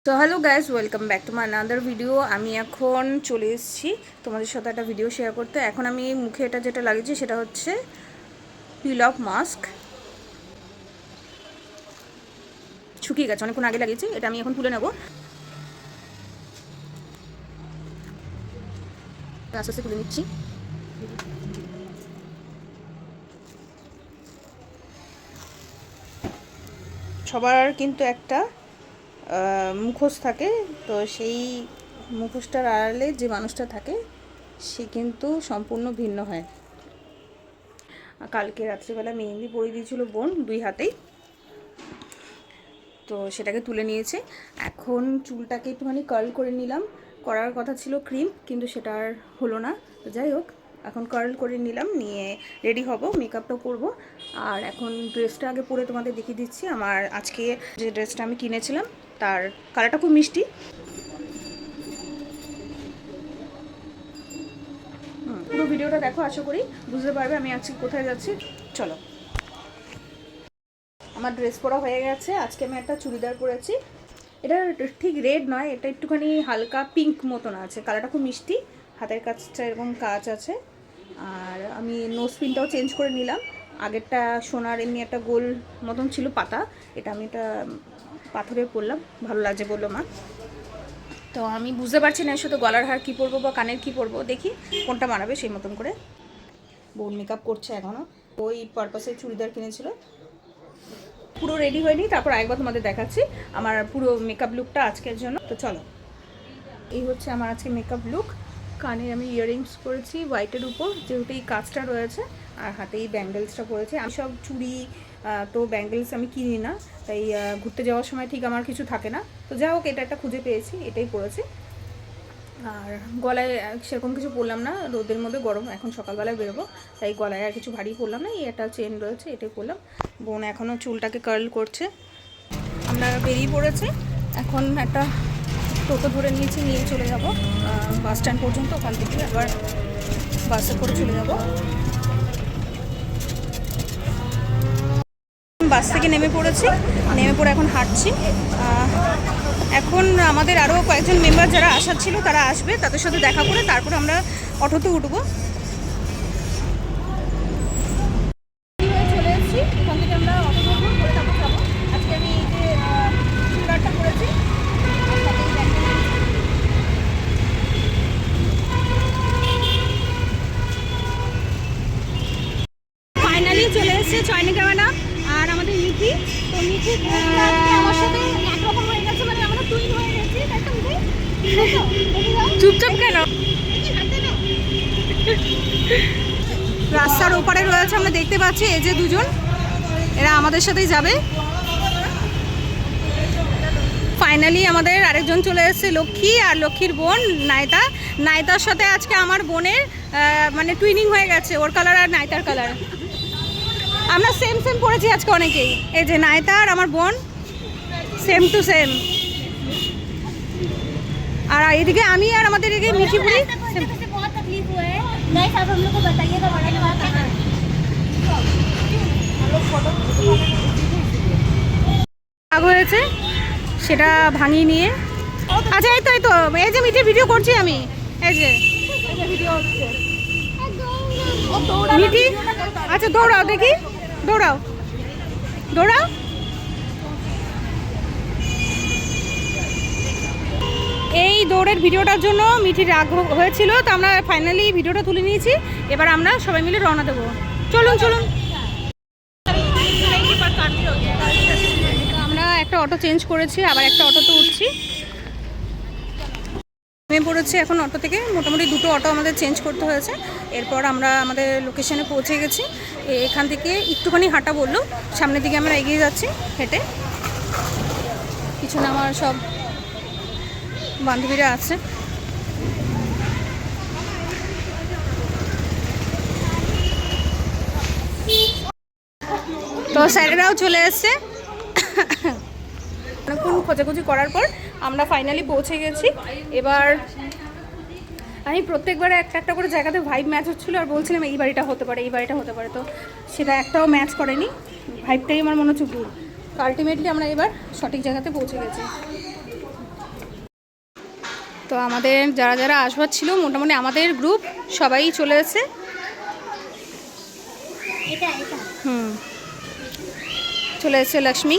তো hello guys, welcome back to my another video. আমি এখন চলে এসেছি তোমাদের সাথে একটা ভিডিও শেয়ার করতে। এখন আমি মুখে এটা যেটা লাগিয়েছি সেটা হচ্ছে পিল অফ মাস্ক। শুকিয়ে গেছে, অনেকক্ষণ আগে লাগিয়েছি। এটা আমি এখন তুলে নেব, আস্তে আস্তে তুলে নিচ্ছি। সবার কিন্তু একটা মুখোশ থাকে, তো সেই মুখোশটার আড়ালে যে মানুষটা থাকে সে কিন্তু সম্পূর্ণ ভিন্ন হয়। কালকে রাত্রিবেলা মেহেন্দি পরিয়ে দিয়েছিল বোন দুই হাতেই, তো সেটাকে তুলে নিয়েছে। এখন চুলটাকে একটুখানি কার্ল করে নিলাম। করার কথা ছিল ক্রিম, কিন্তু সেটা আর হলো না। তো যাই হোক, এখন কার্ল করে নিলাম, নিয়ে রেডি হব, মেকআপটাও করব। আর এখন ড্রেসটা আগে পরে তোমাদের দেখিয়ে দিচ্ছি। আমার আজকে যে ড্রেসটা আমি কিনেছিলাম তার কালারটা খুব মিষ্টি। পুরো ভিডিওটা দেখো, আশা করি বুঝতে পারবে আমি আজকে কোথায় যাচ্ছি। চলো, আমার ড্রেস পরা হয়ে গেছে। আজকে আমি একটা চুড়িদার পরেছি। এটা ঠিক রেড নয়, এটা একটুখানি হালকা পিঙ্ক মতন আছে, কালারটা খুব মিষ্টি। হাতের কাজটা এরকম কাজ আছে। আর আমি নোজ পিনটাও চেঞ্জ করে নিলাম। আগেরটা সোনার এমনি একটা গোল মতন ছিল পাতা, এটা আমি এটা পাথরে পরলাম, ভালো লাগছে বললো মা। তো আমি বুঝতে পারছি না এর সাথে গলার হার কী পরবো বা কানের কী পরবো, দেখি কোনটা মানাবে সেই মতন করে। বোন মেকআপ করছে এখনও, ওই পারপাসে চুড়িদার কিনেছিল। পুরো রেডি হয়নি, তারপর একবার তোমাদের দেখাচ্ছি আমার পুরো মেকআপ লুকটা আজকের জন্য। তো চলো, এই হচ্ছে আমার আজকে মেকআপ লুক। কানে আমি ইয়াররিংস পরেছি হোয়াইটের উপর, যেহেতু এই কাজটা রয়েছে, আর হাতে এই ব্যাঙ্গেলসটা পরেছি। আমি সব চুড়ি তো ব্যাঙ্গেলস আমি কিনি না, তাই ঘুরতে যাওয়ার সময় ঠিক আমার কিছু থাকে না। তো যাই হোক, এটা একটা খুঁজে পেয়েছি, এটাই পরেছি। আর গলায় সেরকম কিছু পরলাম না, রোদের মধ্যে গরম, এখন সকালবেলায় বেরোবো, তাই গলায় আর কিছু ভারী পরলাম না। এই একটা চেন রয়েছে, এটাই পরলাম। বোন এখনও চুলটাকে কার্ল করছে। আমরা বেরিয়ে পড়েছি, এখন একটা টোটো ধরে নিয়েছি, নিয়ে চলে যাব বাস স্ট্যান্ড পর্যন্ত। ওখান থেকে আবার বাসে করে চলে যাব। বাস থেকে নেমে পড়েছি, নেমে পড়ে এখন হাঁটছি। এখন আমাদের আরও কয়েকজন মেম্বার যারা আসার ছিল তারা আসবে, তাদের সাথে দেখা করে তারপরে আমরা অটোতে উঠবো। চলে এসেছি, ওখান থেকে আমরা অটো ধরবো, করে তারপর যাবো। আজকে আমি এই যে চুড়িদারটা করেছি, ফাইনালি চলে এসেছে চয়নিকা ম্যাডাম আর আমাদের মিঠি। তো মিঠি আমার সাথে একরকম হয়ে গেছে, মানে আমরা টুইন হয়ে গেছি, তাই তো মিঠি? চুপচাপ কেন? রাস্তার ওপারে রয়েছে, আমরা দেখতে পাচ্ছি এই যে দুজন, এরা আমাদের সাথেই যাবে। ফাইনালি আমাদের আরেকজন চলে এসেছে, লক্ষ্মী, আর লক্ষ্মীর বোন নায়তা। নায়তার সাথে আজকে আমার বোনের মানে টুইনিং হয়ে গেছে, ওর কালার আর নায়তার কালার। আমরা সেম সেম পড়েছি আজকে অনেকেই। এই যে নায়তা আর আমার বোন সেম টু সেম। আর এদিকে আমি আর আমাদের এদিকে মিঠিপুরি রাগ হয়েছে, সেটা ভাঙিয়ে নিয়ে। আচ্ছা, এই তো এই তো এই যে মিঠির ভিডিও করছি আমি, এই যে মিঠি। আচ্ছা দৌড়াও দেখি, দৌড়াও দৌড়াও। এই দৌড়ের ভিডিওটার জন্য মিঠির রাগ হয়েছিল, তো আমরা ফাইনালি ভিডিওটা তুলে নিয়েছি। এবার আমরা সবাই মিলে রওনা দেবো। চলুন চলুন। আমরা একটা অটো চেঞ্জ করেছি, আবার একটা অটোতে উঠছি। নেমে পড়েছি এখন অটো থেকে, মোটামুটি দুটো অটো আমাদের চেঞ্জ করতে হয়েছে। এরপর আমরা আমাদের লোকেশনে পৌঁছে গেছি। এখান থেকে একটুখানি হাঁটা বললো, সামনের দিকে আমরা এগিয়ে যাচ্ছি হেঁটে। পিছনে আমার সব বান্ধবীরা আছে। তো স্যারেরাও চলে এসছে। অনেকক্ষণ খোঁজাখুঁজি করার পর আমরা ফাইনালি পৌঁছে গেছি। এবার আমি প্রত্যেকবারে একটা একটা করে জায়গাতে ভাইব ম্যাচ হচ্ছিলো, আর বলছিলাম এই বাড়িটা হতে পারে, এই বাড়িটা হতে পারে, তো সেটা একটাও ম্যাচ করেনি। ভাইবটাই আমার মনে হচ্ছে ভুল। তো আলটিমেটলি আমরা এবার সঠিক জায়গাতে পৌঁছে গেছি। তো আমাদের যারা যারা আসবার ছিল মোটামুটি আমাদের গ্রুপ সবাই চলে এসেছে। চলে এসেছে লক্ষ্মী।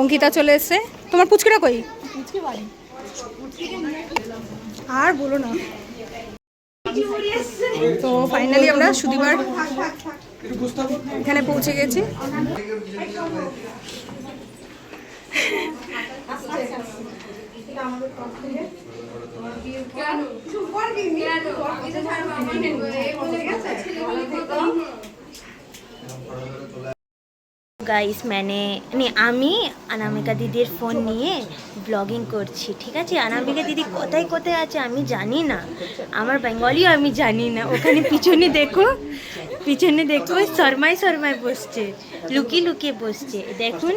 অঙ্কিতা চলে এসেছে। তোমার পুচকিটা কই? আর বলো না। তো ফাইনালি আমরা সুদিবার এখানে পৌঁছে গেছি। গাইস আমি অনামিকা দিদির ফোন নিয়ে ব্লগিং করছি, ঠিক আছে? অনামিকা দিদি কোথায় কোথায় আছে আমি জানি না, আমার বেঙ্গলিও আমি জানি না। ওখানে পিছনে দেখো শর্মায় বসছে, লুকিয়ে বসছে। দেখুন,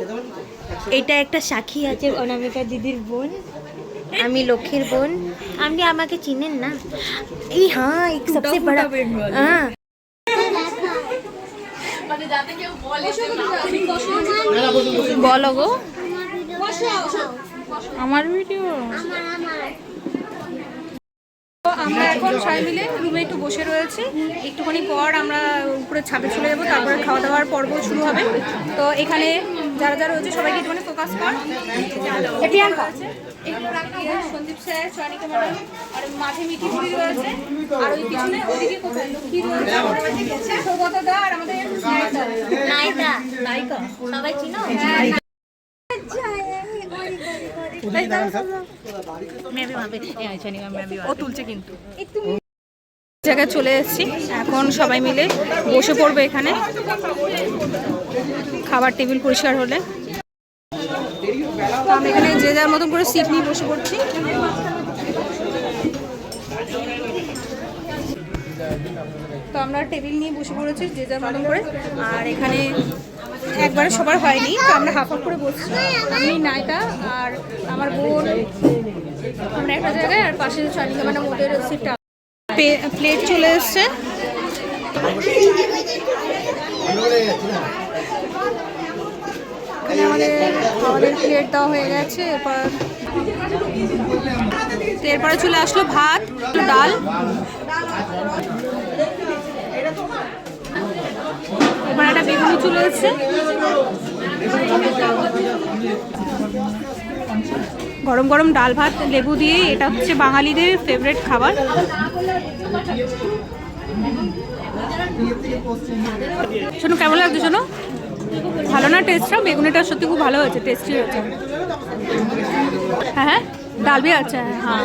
এটা একটা সাক্ষী আছে, অনামিকা দিদির বোন, আমি লক্ষ্মীর বোন। আপনি আমাকে চিনেন না? এই হ্যাঁ, এক সবচেয়ে বড় হ্যাঁ। বলো গো, আমার ভিডিও। আমরা এখন সবাই মিলে রুমে একটু বসে রয়েছি। একটুখানি পর আমরা উপরে ছাদে চলে যাবো, তারপরে খাওয়া দাওয়ার পর্ব শুরু হবে। তো এখানে যারা যারা রয়েছে সবাইকে একটুখানি ফোকাস কর। সন্দীপ স্যার, চয়নিকা ম্যাডাম, আর মাঝে মিঠি দিদি রয়েছে, আর ওই পিছনে ওদিকে কোথায় লক্ষ্মী রয়েছে, সৌগত দা, আর আমাদের নায়িকা সবাই চিনো? ও তুলছে কিন্তু। জায়গায় চলে এসেছি, এখন সবাই মিলে বসে পড়বে এখানে। খাবার টেবিল পরিষ্কার হলে তো আমি এখানে যে যার মতন করে সিট নিয়ে বসে পড়ছি। তো আমরা টেবিল নিয়ে বসে পড়েছি যে যার মতন করে। আর এখানে একবারে সবার হয়নি, তো আমরা হাফ হাফ করে বসছি। আমি, নায়িকা আর আমার বোন, আমরা একটা জায়গায়, আর পাশে চয়নিকা মানে ওদের সিটটা। প্লেট চলে এসছে। আমাদের প্লেট দেওয়া হয়ে গেছে। এরপরে চলে আসলো ভাত, ডাল, এবার একটা বেগুনি চলে এসছে। গরম গরম ডাল ভাত লেবু দিয়ে, এটা হচ্ছে বাঙালিদের ফেভারিট খাবার। শোনো, কেমন লাগছে? শোনো, ভালো না টেস্টটা? বেগুনিটা সত্যি খুব ভালো হয়েছে, টেস্টি হয়েছে। হ্যাঁ, ডাল भी अच्छा है। हाँ,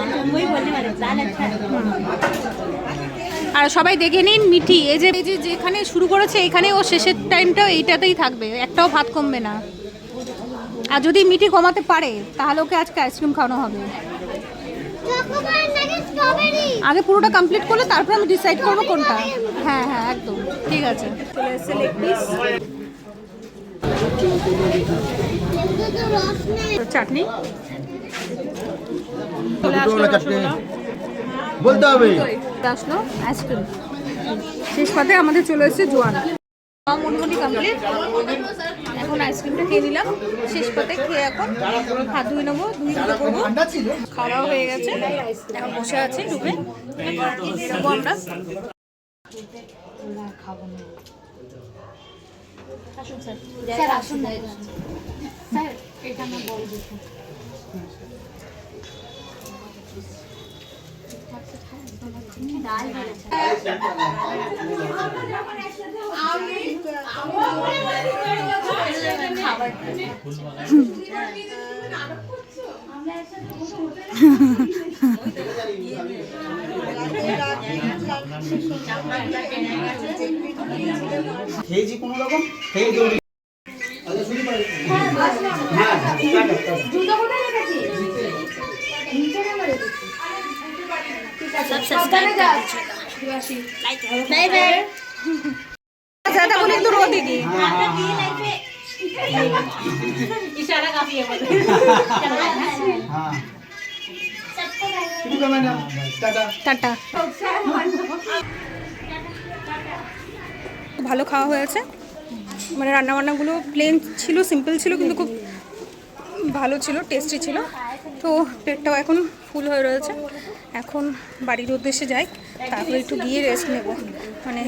আর সবাই দেখে নিন মিঠি, এই যে যেখানে শুরু করেছে এখানে ও শেষের টাইমটাও এইটাতেই থাকবে, একটাও ভাত কমবে না। আর যদি মিঠি কমাতে পারে তাহলে ওকে আজকে আইসক্রিম খাওয়ানো হবে। আগে পুরোটা কমপ্লিট করলে তারপর আমি ডিসাইড করবো কোনটা। হ্যাঁ হ্যাঁ, একদম ঠিক আছে। চলে এসেছে লেগ পিস, চাটনি বলতে হবে, আসলো আইসক্রিম। শেষ পাতে আমাদের চলে এসেছে জোয়ান। মোটামুটি কমপ্লিট। এখন আইসক্রিমটা খেয়ে নিলাম, শেষ পাতে খেয়ে এখন হাত ধুয়ে নেবো, ধুয়ে করবো। খাওয়া হয়ে গেছে, এখন বসে আছি রুমে, নেবো আমরা। খেয়েছি কোনো রকম খেয়ে ज़्यादा बोले तो रो देगी। इशारा काफी है। টাটা। ভালো খাওয়া হয়েছে। মানে রান্নাবান্নাগুলো প্লেন ছিল, সিম্পল ছিল, কিন্তু খুব ভালো ছিল, টেস্টি ছিল। তো পেটটাও এখন ফুল হয়ে রয়েছে। এখন বাড়ির উদ্দেশ্যে যাই, তারপরে একটু গিয়ে রেস্ট নেব। মানে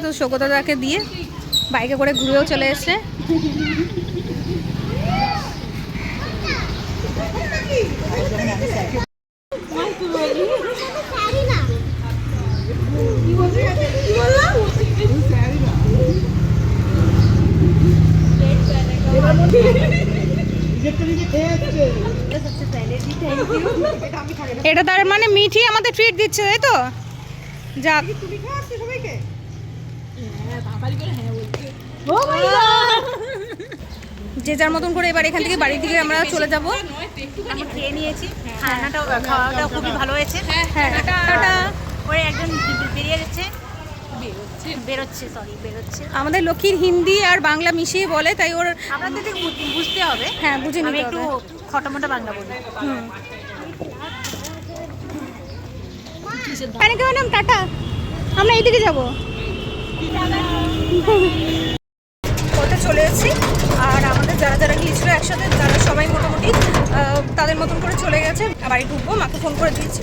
তো সৌগতদাকে দিয়ে বাইকে করে ঘুরেও চলে এসছে। এটা তার মানে মিঠি আমাদের ট্রিট দিচ্ছে, তাই তো? যাক, যে যার মতন করে এবার এখান থেকে বাড়ির দিকে আমরা চলে যাব। আমি খেয়ে নিয়েছি, খাওয়াটাও খুবই ভালো হয়েছে। হ্যাঁ, টাটা। ওরে একজন বেরোচ্ছে। আমাদের লক্ষ্মীর হিন্দি আর বাংলা মিশিয়ে বলে, তাই ওর আপনাদের বুঝতে হবে। হ্যাঁ, বুঝে আমি নিতে একটু হবে। খটামটা বাংলা বলি। কানিকা ম্যাডাম টাটা, আমরা এইদিকে যাব। ওতে চলে এসেছি। আর আমাদের যারা যারা গিয়েছিল একসাথে, তারা সবাই মোটামুটি তাদের মতন করে চলে গেছে। বাড়ি ঢুকবো, মাকে ফোন করে দিয়েছি।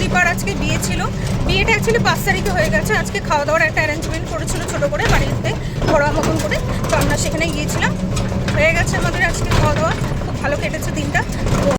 দীপার আজকে বিয়ে ছিল, বিয়েটা অ্যাকচুয়ালি 5 তারিখে হয়ে গেছে। আজকে খাওয়া দাওয়ার একটা অ্যারেঞ্জমেন্ট করেছিল ছোটো করে বাড়িতে, ঘরোয়া মতন করে। তো আমরা সেখানে গিয়েছিলাম, হয়ে গেছে আমাদের আজকে খাওয়া দাওয়া। খুব ভালো কেটেছে দিনটা। তো